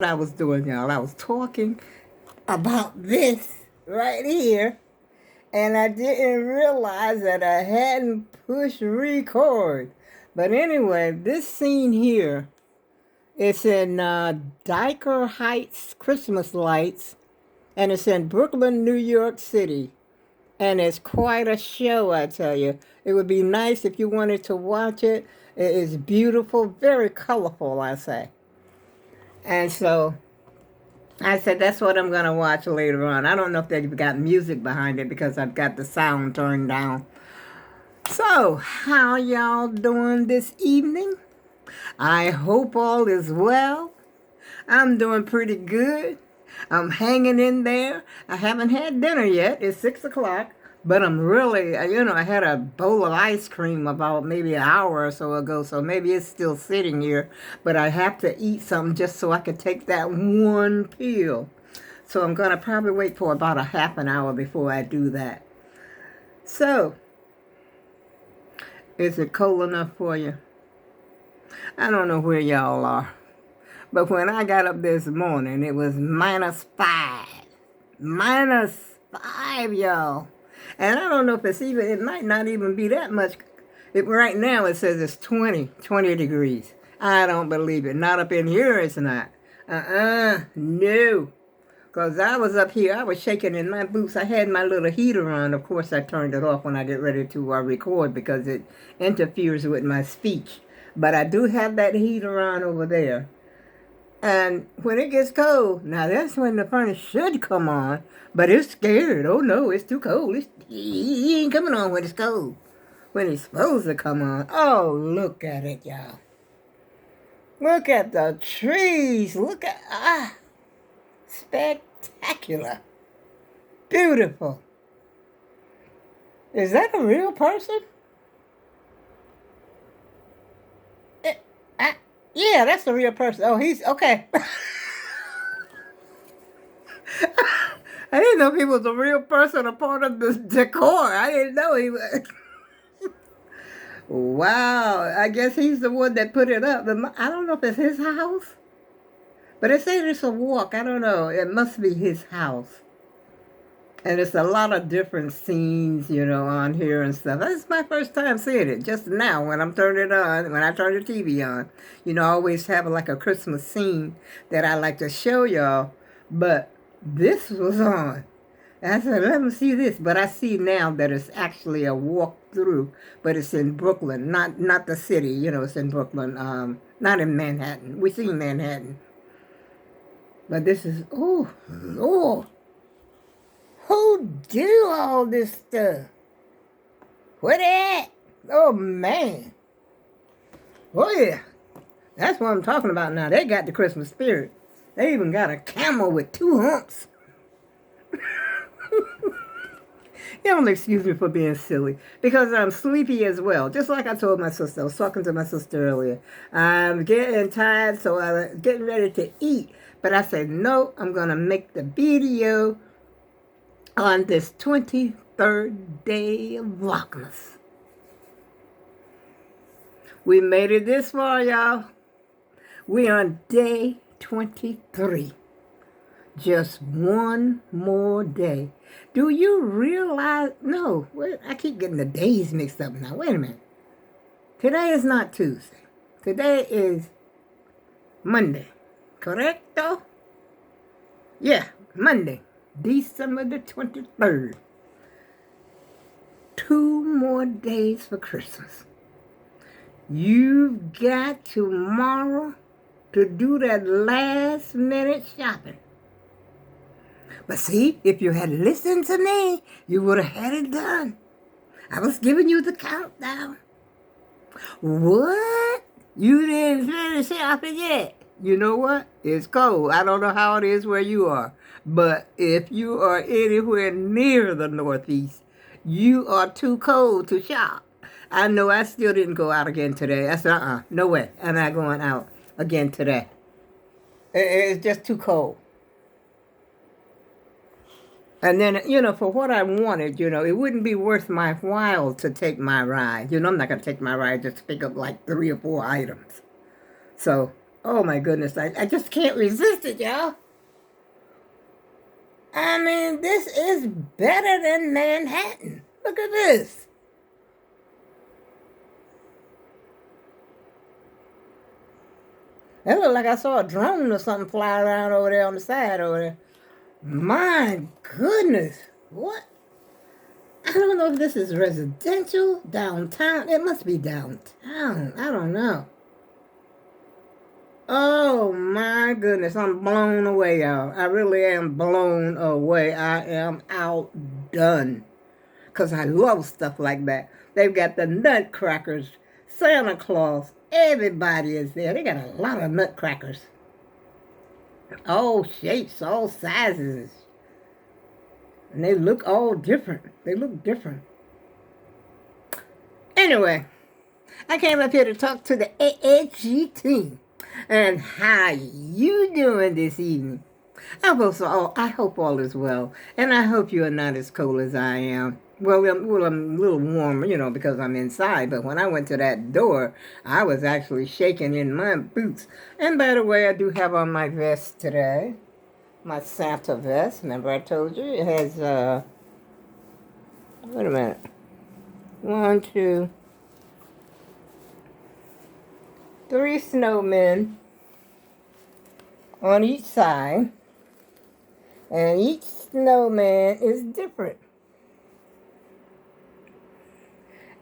What I was doing, y'all, I was talking about this right here, and I didn't realize that I hadn't pushed record. But anyway, this scene here, it's in Diker Heights Christmas lights, and it's in Brooklyn, New York City. And it's quite a show, I tell you. It would be nice if you wanted to watch it. It is beautiful, very colorful, I say. And so I said, that's what I'm going to watch later on. I don't know if they've got music behind it because I've got the sound turned down. So, how y'all doing this evening? I hope all is well. I'm doing pretty good. I'm hanging in there. I haven't had dinner yet. It's 6 o'clock. But I'm really, I had a bowl of ice cream about maybe an hour or so ago, so maybe it's still sitting here. But I have to eat something just so I can take that one pill. So I'm going to probably wait for about a half an hour before I do that. So, is it cold enough for you? I don't know where y'all are. But when I got up this morning, it was -5. -5, y'all. And I don't know if it might not even be that much. Right now it says it's 20 degrees. I don't believe it. Not up in here it's not. No. Because I was up here, I was shaking in my boots. I had my little heater on. Of course, I turned it off when I get ready to record because it interferes with my speech. But I do have that heater on over there. And when it gets cold, now that's when the furnace should come on, but it's scared. Oh no, it's too cold. He ain't coming on when it's cold. When it's supposed to come on. Oh, look at it, y'all. Look at the trees. Look at, spectacular. Beautiful. Is that a real person? Yeah, that's a real person. Oh, he's, okay. I didn't know he was a real person, a part of the decor. I didn't know he was. Wow, I guess he's the one that put it up. I don't know if it's his house, but it said it's a walk. I don't know. It must be his house. And it's a lot of different scenes, on here and stuff. That's my first time seeing it. Just now, when I'm turning it on, when I turn the TV on, I always have like a Christmas scene that I like to show y'all. But this was on. And I said, let me see this. But I see now that it's actually a walkthrough, but it's in Brooklyn, not the city. It's in Brooklyn, not in Manhattan. We see Manhattan. But this is, oh, Lord. Who do all this stuff? What at? Oh, man. Oh, yeah. That's what I'm talking about now. They got the Christmas spirit. They even got a camel with 2 humps. Y'all excuse me for being silly, because I'm sleepy as well. Just like I told my sister. I was talking to my sister earlier. I'm getting tired, so I'm getting ready to eat. But I said, no, I'm going to make the video on this 23rd day of Vlogmas. We made it this far, y'all. We on day 23. Just one more day. Do you realize? No, wait, I keep getting the days mixed up now. Wait a minute. Today is not Tuesday. Today is Monday. Correcto? Yeah, Monday. December the 23rd. 2 more days for Christmas. You've got tomorrow to do that last minute shopping. But see, if you had listened to me, you would have had it done. I was giving you the countdown. What? You didn't finish shopping yet? You know what? It's cold. I don't know how it is where you are. But if you are anywhere near the Northeast, you are too cold to shop. I know I still didn't go out again today. I said, no way. I'm not going out again today. It's just too cold. And then, for what I wanted, it wouldn't be worth my while to take my ride. I'm not going to take my ride just to pick up like 3 or 4 items. So, Oh my goodness, I just can't resist it, y'all. I mean, this is better than Manhattan. Look at this. It looked like I saw a drone or something fly around over there on the side over there. My goodness. What? I don't know if this is residential, downtown. It must be downtown. I don't know. Oh my goodness, I'm blown away, y'all. I really am blown away. I am outdone. Because I love stuff like that. They've got the nutcrackers, Santa Claus, everybody is there. They got a lot of nutcrackers. All shapes, all sizes. And they look all different. They look different. Anyway, I came up here to talk to the AAG team. And how you doing this evening? I hope all is well. And I hope you are not as cold as I am. Well, I'm a little warmer, you know, because I'm inside. But when I went to that door, I was actually shaking in my boots. And by the way, I do have on my vest today. My Santa vest. Remember I told you? It has, wait a minute. 1, 2, 3 snowmen on each side. And each snowman is different.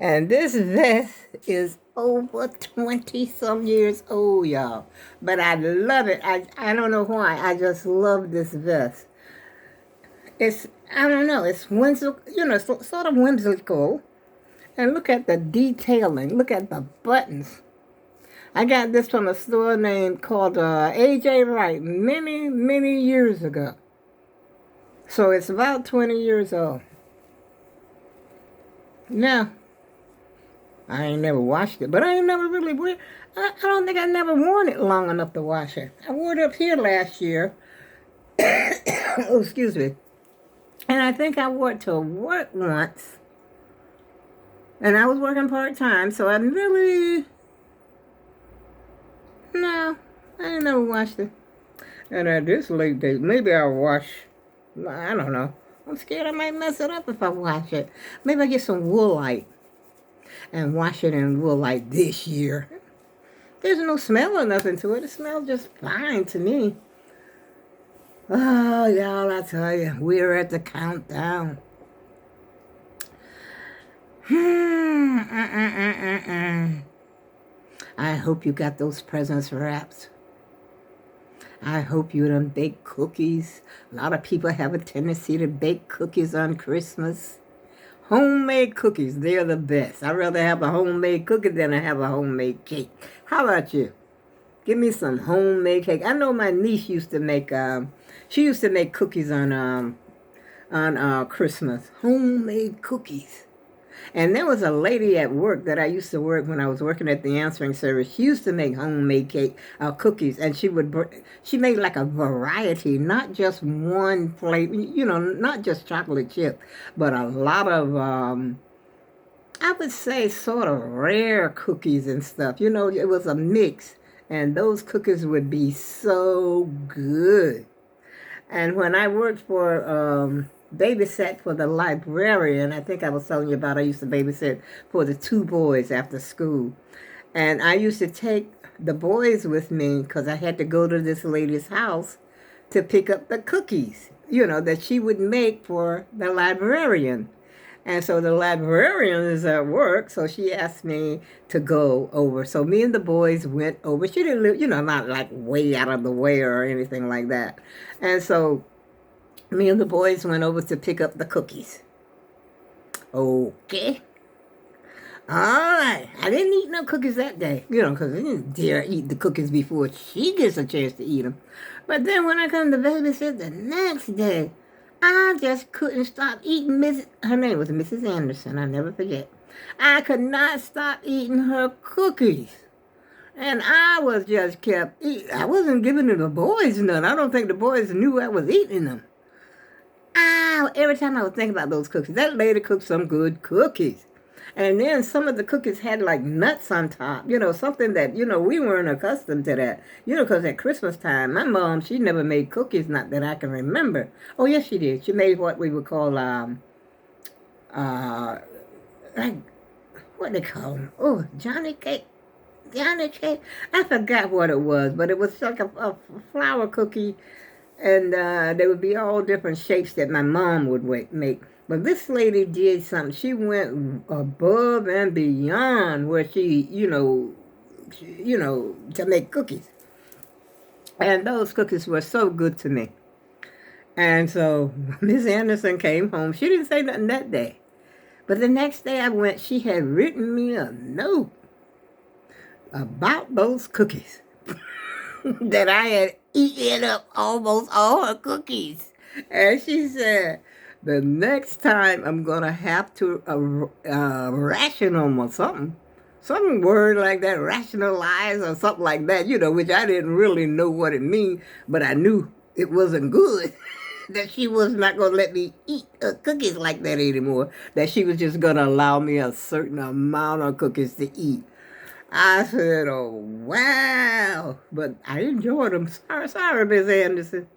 And this vest is over 20-some years old, y'all. But I love it. I don't know why. I just love this vest. I don't know, it's whimsical, you know, sort of whimsical. And look at the detailing. Look at the buttons. I got this from a store called A.J. Wright many, many years ago. So it's about 20 years old. Now, I ain't never washed it, but I ain't never really I don't think I never worn it long enough to wash it. I wore it up here last year. Oh, excuse me. And I think I wore it to work once. And I was working part-time, so I really... No, I ain't never washed it. And at this late date, maybe I'll wash... I don't know. I'm scared I might mess it up if I wash it. Maybe I get some Woolite and wash it in Woolite this year. There's no smell or nothing to it. It smells just fine to me. Oh, y'all, I tell you, we're at the countdown. I hope you got those presents wrapped. I hope you done bake cookies. A lot of people have a tendency to bake cookies on Christmas. Homemade cookies, they're the best. I'd rather have a homemade cookie than I have a homemade cake. How about you? Give me some homemade cake. I know my niece used to make, she used to make cookies on Christmas. Homemade cookies. And there was a lady at work that I used to work when I was working at the answering service. She used to make homemade cookies, and she made like a variety, not just one flavor, you know, not just chocolate chip, but a lot of, I would say sort of rare cookies and stuff. You know, it was a mix, and those cookies would be so good. And when I worked for, babysat for the librarian, I think I was telling you about, I used to babysit for the 2 boys after school. And I used to take the boys with me because I had to go to this lady's house to pick up the cookies, you know, that she would make for the librarian. And so the librarian is at work, so she asked me to go over. So me and the boys went over. She didn't live, you know, not like way out of the way or anything like that. And so me and the boys went over to pick up the cookies. Okay. All right. I didn't eat no cookies that day, you know, because I didn't dare eat the cookies before she gets a chance to eat them. But then when I come to babysit the next day, I just couldn't stop eating her name was Mrs. Anderson, I'll never forget. I could not stop eating her cookies. And I was just kept eating. I wasn't giving the boys none. I don't think the boys knew I was eating them. Every time I would think about those cookies, that lady cooked some good cookies. And then some of the cookies had like nuts on top, something that, we weren't accustomed to that. Because at Christmas time, my mom, she never made cookies, not that I can remember. Oh, yes, she did. She made what we would call, uh, like, what they call them? Oh, Johnny cake. Johnny cake. I forgot what it was, but it was like a flour cookie, and they would be all different shapes that my mom would make. But this lady did something. She went above and beyond where to make cookies. And those cookies were so good to me. And so Miss Anderson came home. She didn't say nothing that day. But the next day I went, she had written me a note about those cookies. That I had eaten up almost all her cookies. And she said, the next time I'm going to have to ration them or something. Some word like that, rationalize or something like that, which I didn't really know what it means, but I knew it wasn't good. That she was not going to let me eat cookies like that anymore. That she was just going to allow me a certain amount of cookies to eat. I said, oh, wow. But I enjoyed them. Sorry, Miss Anderson.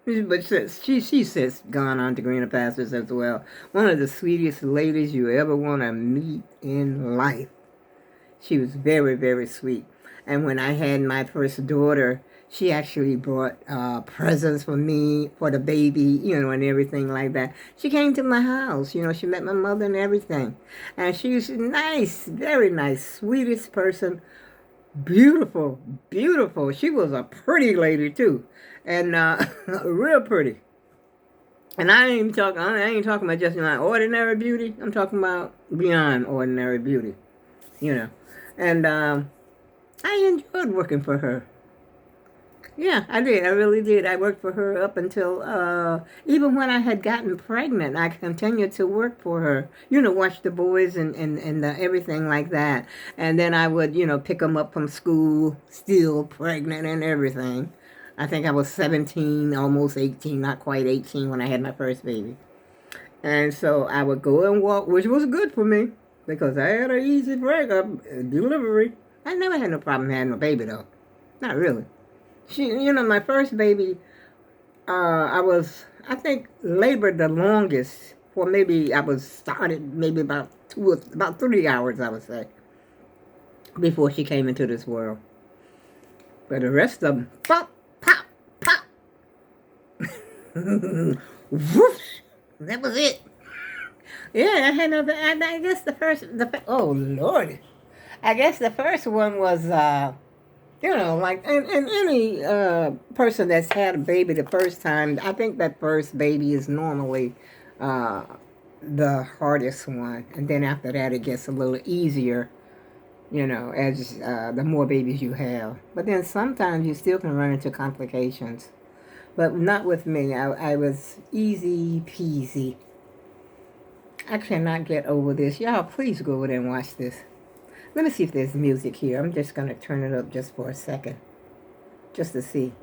But she's since gone on to greener pastures as well. One of the sweetest ladies you ever want to meet in life. She was very, very sweet. And when I had my first daughter, she actually brought presents for me, for the baby, and everything like that. She came to my house, she met my mother and everything. And she was nice, very nice, sweetest person, beautiful, beautiful. She was a pretty lady too, and real pretty. And I ain't talking about just ordinary beauty. I'm talking about beyond ordinary beauty, And I enjoyed working for her. Yeah, I did. I really did. I worked for her up until, even when I had gotten pregnant, I continued to work for her. Watch the boys and everything like that. And then I would, pick them up from school, still pregnant and everything. I think I was 17, almost 18, not quite 18 when I had my first baby. And so I would go and walk, which was good for me because I had an easy delivery. I never had no problem having a baby, though. Not really. My first baby, I think, labored the longest for maybe, I was started maybe about 3 hours, I would say, before she came into this world. But the rest of them, pop, pop, pop. Whoosh. That was it. Yeah, I had no, I guess oh, Lord. I guess the first one was, like and any person that's had a baby the first time, I think that first baby is normally the hardest one. And then after that, it gets a little easier, as the more babies you have. But then sometimes you still can run into complications. But not with me. I was easy peasy. I cannot get over this. Y'all, please go over there and watch this. Let me see if there's music here. I'm just going to turn it up just for a second. Just to see.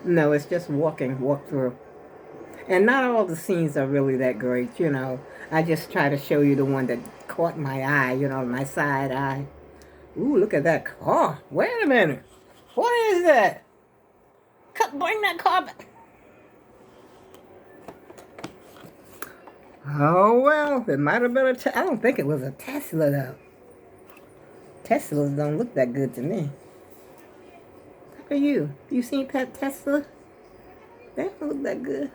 No, it's just walk through. And not all the scenes are really that great, I just try to show you the one that caught my eye, my side eye. Ooh, look at that car. Wait a minute. What is that? Bring that car back. Oh, well, it might have been I don't think it was a Tesla, though. Teslas don't look that good to me. How are you? You seen Tesla? They don't look that good.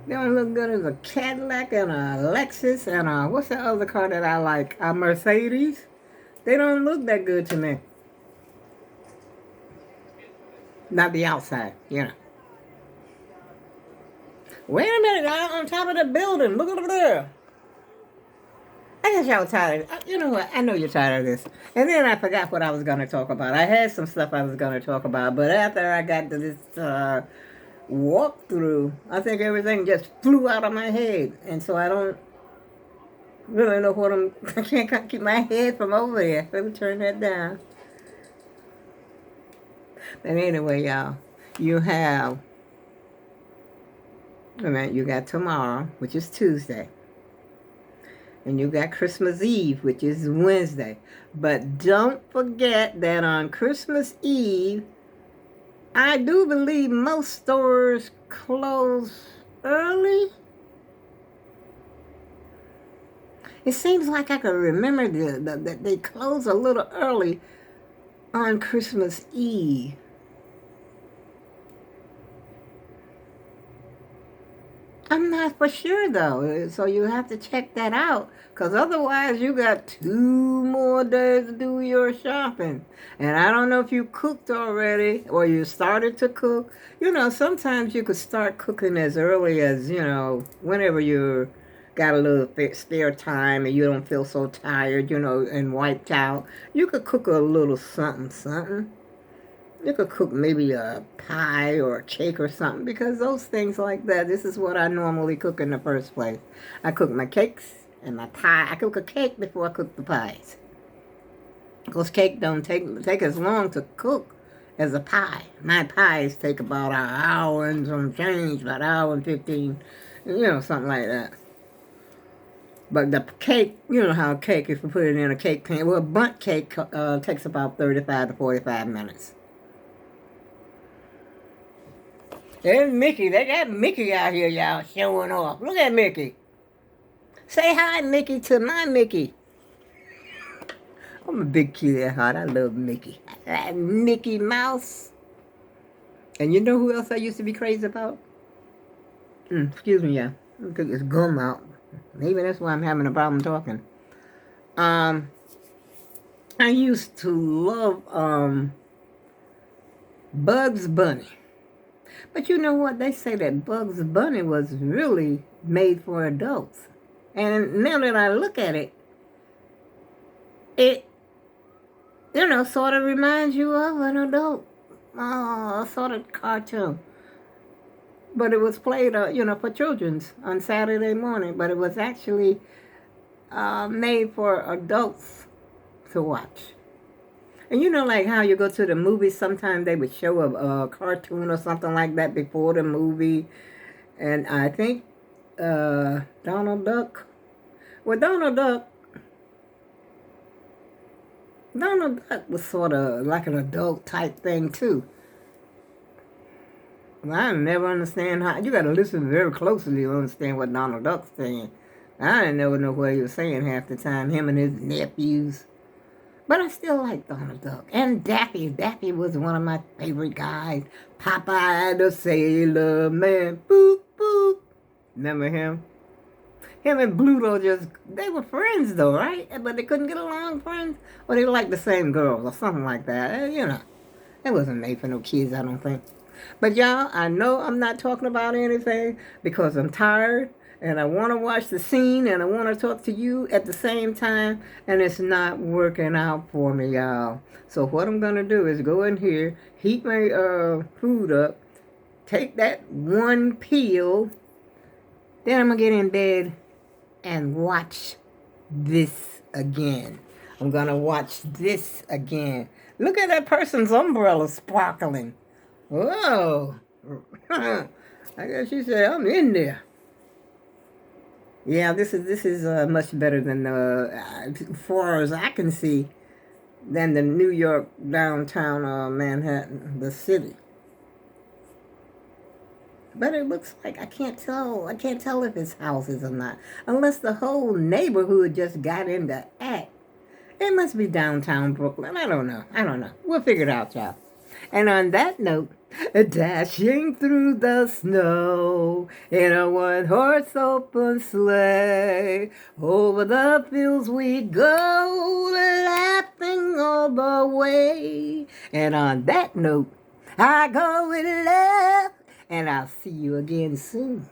They don't look good as a Cadillac and a Lexus and what's the other car that I like? A Mercedes? They don't look that good to me. Not the outside, Wait a minute, on top of the building. Look over there. I guess y'all tired. You know what? I know you're tired of this. And then I forgot what I was going to talk about. I had some stuff I was going to talk about, but after I got to this walkthrough, I think everything just flew out of my head. And so I don't really know what I can't keep my head from over there. Let me turn that down. But anyway, y'all, you have I mean, you got tomorrow, which is Tuesday. And you got Christmas Eve, which is Wednesday. But don't forget that on Christmas Eve, I do believe most stores close early. It seems like I can remember that they close a little early on Christmas Eve. I'm not for sure though, so you have to check that out, because otherwise you got 2 more days to do your shopping. And I don't know if you cooked already or you started to cook. You know, sometimes you could start cooking as early as, whenever you're got a little spare time and you don't feel so tired, and wiped out. You could cook a little something, something. You could cook maybe a pie or a cake or something, because those things like that, this is what I normally cook in the first place. I cook my cakes and my pie. I cook a cake before I cook the pies, because cake don't take as long to cook as a pie. My pies take about an hour and some change, about an hour and 15, something like that. But the cake, you know how a cake, if you put it in a cake pan, well, a bundt cake takes about 35 to 45 minutes. There's Mickey. They got Mickey out here, y'all, showing off. Look at Mickey. Say hi, Mickey, to my Mickey. I'm a big kid at heart. I love Mickey. I like Mickey Mouse. And you know who else I used to be crazy about? Excuse me, y'all. Let me take this gum out. Maybe that's why I'm having a problem talking. I used to love Bugs Bunny. But you know what? They say that Bugs Bunny was really made for adults. And now that I look at it, it, sort of reminds you of an adult sort of cartoon. But it was played, for children's on Saturday morning. But it was actually made for adults to watch. And like how you go to the movies, sometimes they would show a cartoon or something like that before the movie. And I think Donald Duck. Well, Donald Duck was sort of like an adult type thing too. Well, I never understand how. You got to listen very closely to understand what Donald Duck's saying. I didn't never know what he was saying half the time. Him and his nephews. But I still like Donald Duck. And Daffy. Daffy was one of my favorite guys. Popeye the Sailor Man. Boop, boop. Remember him? Him and Bluto they were friends though, right? But they couldn't get along, friends? Or they liked the same girls or something like that. It wasn't made for no kids, I don't think. But y'all, I know I'm not talking about anything because I'm tired. And I want to watch the scene, and I want to talk to you at the same time, and it's not working out for me, y'all. So what I'm going to do is go in here, heat my food up, take that one peel, then I'm going to get in bed and watch this again. I'm going to watch this again. Look at that person's umbrella sparkling. Whoa. I guess she said, I'm in there. Yeah, this is much better than as far as I can see, than the New York downtown Manhattan, the city. But it looks like I can't tell if it's houses or not, unless the whole neighborhood just got into act. It must be downtown Brooklyn. I don't know. We'll figure it out, y'all. And on that note, dashing through the snow in a one-horse open sleigh, over the fields we go, laughing all the way. And on that note, I go with love, and I'll see you again soon.